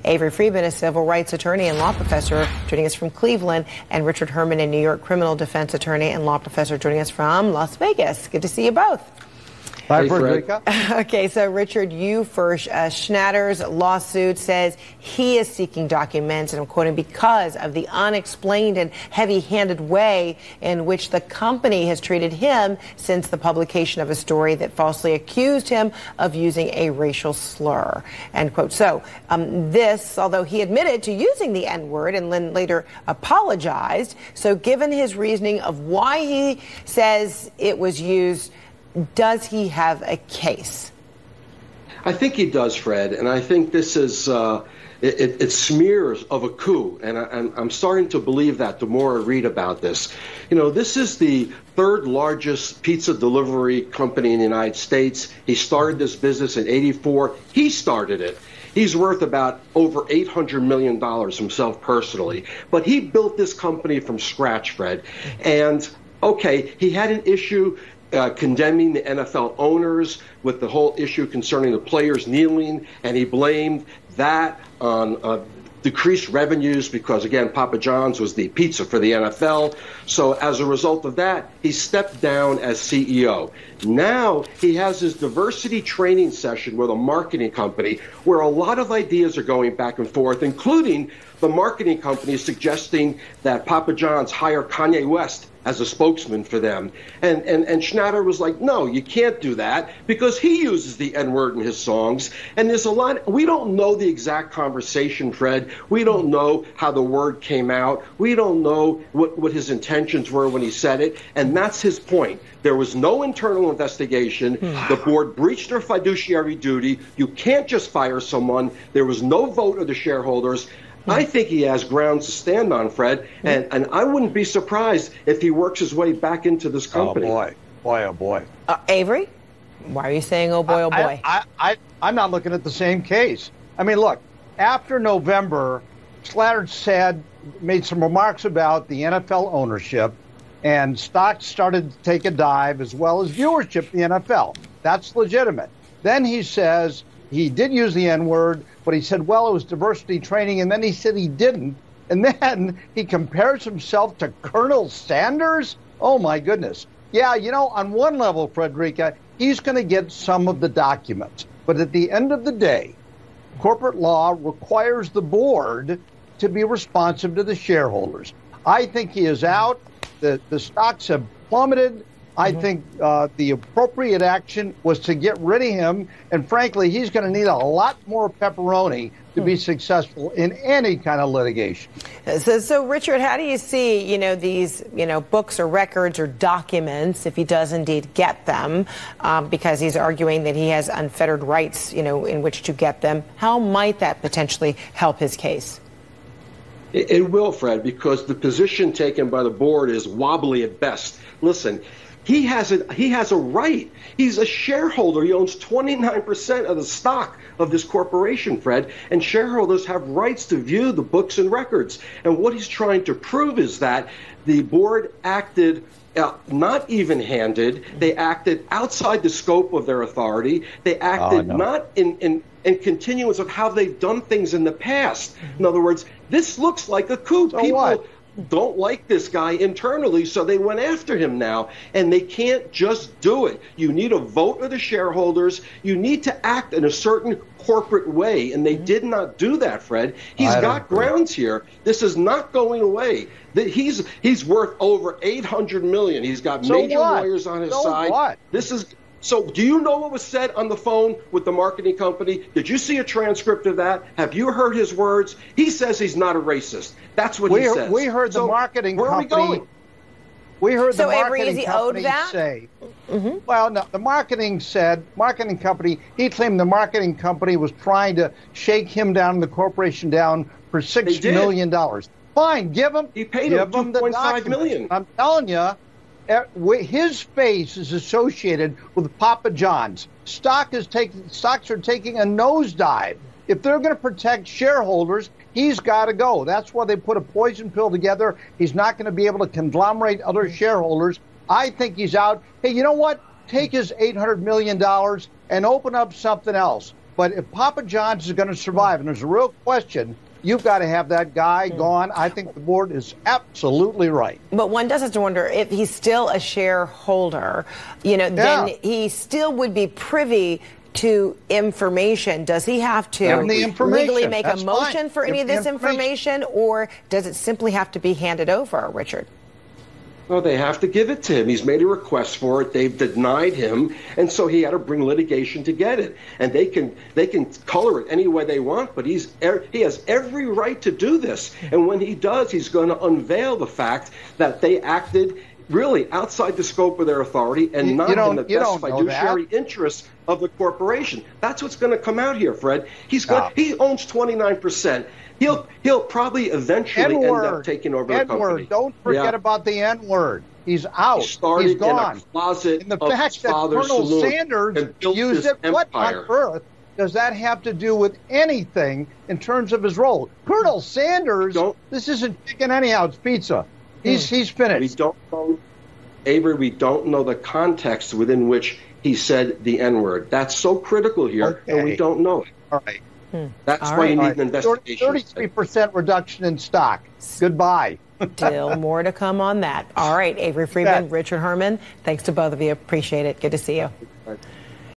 Avery Friedman, a civil rights attorney and law professor, joining us from Cleveland, and Richard Herman, a New York criminal defense attorney and law professor, joining us from Las Vegas. Good to see you both. Hi, Frederica. Okay, so Richard, you first. Schnatter's lawsuit says he is seeking documents, and I'm quoting, because of the unexplained and heavy-handed way in which the company has treated him since the publication of a story that falsely accused him of using a racial slur, end quote. So this, although he admitted to using the N-word and then later apologized, so given his reasoning of why he says it was used, does he have a case? I think he does, Fred, and I think this is it smears of a coup, and I'm starting to believe that the more I read about this. You know, this is the third largest pizza delivery company in the United States. He started this business in '84. He started it. He's worth about over $800 million himself personally, but he built this company from scratch, Fred. And okay, he had an issue condemning the NFL owners with the whole issue concerning the players kneeling, and he blamed that on decreased revenues because, again, Papa John's was the pizza for the NFL. So as a result of that, he stepped down as CEO. Now he has his diversity training session with a marketing company where a lot of ideas are going back and forth, including the marketing company suggesting that Papa John's hire Kanye West as a spokesman for them. And Schnatter was like, no, you can't do that because he uses the N-word in his songs. And there's a lot, we don't know the exact conversation, Fred. We don't know how the word came out. We don't know what his intentions were when he said it. And that's his point. There was no internal investigation. The board breached their fiduciary duty. You can't just fire someone. There was no vote of the shareholders. I think he has grounds to stand on, Fred, and I wouldn't be surprised if he works his way back into this company. Oh, boy, oh, boy. Avery, why are you saying, oh, boy, oh, boy? I'm not looking at the same case. I mean, look, after November, Schnatter made some remarks about the NFL ownership, and stocks started to take a dive, as well as viewership in the NFL. That's legitimate. Then he says he did use the N-word, but he said, well, it was diversity training, and then he said he didn't. And then he compares himself to Colonel Sanders? Oh, my goodness. Yeah, you know, on one level, Frederica, he's going to get some of the documents. But at the end of the day, corporate law requires the board to be responsive to the shareholders. I think he is out. The stocks have plummeted. I think the appropriate action was to get rid of him. And frankly, he's going to need a lot more pepperoni to be successful in any kind of litigation. So Richard, how do you see, these, books or records or documents, if he does indeed get them, because he's arguing that he has unfettered rights, in which to get them? How might that potentially help his case? It will, Fred, because the position taken by the board is wobbly at best. Listen, he has a right. He's a shareholder. He owns 29% of the stock of this corporation, Fred, and shareholders have rights to view the books and records. And what he's trying to prove is that the board acted not even-handed. They acted outside the scope of their authority. They acted not in continuance of how they've done things in the past. In other words, this looks like a coup. So People don't like this guy internally, so they went after him now, and they can't just do it. You need a vote of the shareholders. You need to act in a certain corporate way, and they did not do that, Fred. He's got grounds here. This is not going away. He's worth over $800 million. He's got major lawyers on his side. So do you know what was said on the phone with the marketing company? Did you see a transcript of that? Have you heard his words? He says he's not a racist. That's what he says. We heard the marketing company. Where are we going? We heard the marketing company say. Well, no, the marketing company, he claimed the marketing company was trying to shake him down, the corporation down, for $6 million. Fine, give him. He paid him $2.5 million. I'm telling you. His face is associated with Papa John's. Stocks are taking a nosedive. If they're going to protect shareholders, he's got to go. That's why they put a poison pill together. He's not going to be able to conglomerate other shareholders. I think he's out. Hey, you know what? Take his $800 million and open up something else. But if Papa John's is going to survive, and there's a real question, you've got to have that guy gone. I think the board is absolutely right. But one does have to wonder if he's still a shareholder, then he still would be privy to information. Does he have to legally make a motion for any of this information, or does it simply have to be handed over, Richard? No, they have to give it to him. He's made a request for it. They've denied him, and so he had to bring litigation to get it. And they can color it any way they want, but he has every right to do this. And when he does, he's going to unveil the fact that they acted really outside the scope of their authority and not in the best fiduciary interests of the corporation. That's what's going to come out here, Fred. He owns 29%. He'll probably eventually end up taking over the company. Don't forget about the N-word. He's out. He's gone. In a closet and the of fact that father's Colonel saloon Sanders built used this it, what on empire. earth does that have to do with anything in terms of his role? Colonel Sanders, this isn't chicken anyhow, it's pizza. He's finished. We don't know, Avery, we don't know the context within which he said the N-word. That's so critical here, and we don't know it. All right. That's why you need an investigation. 33% reduction in stock. Goodbye. Still more to come on that. All right, Avery Friedman, Richard Herman, thanks to both of you. Appreciate it. Good to see you.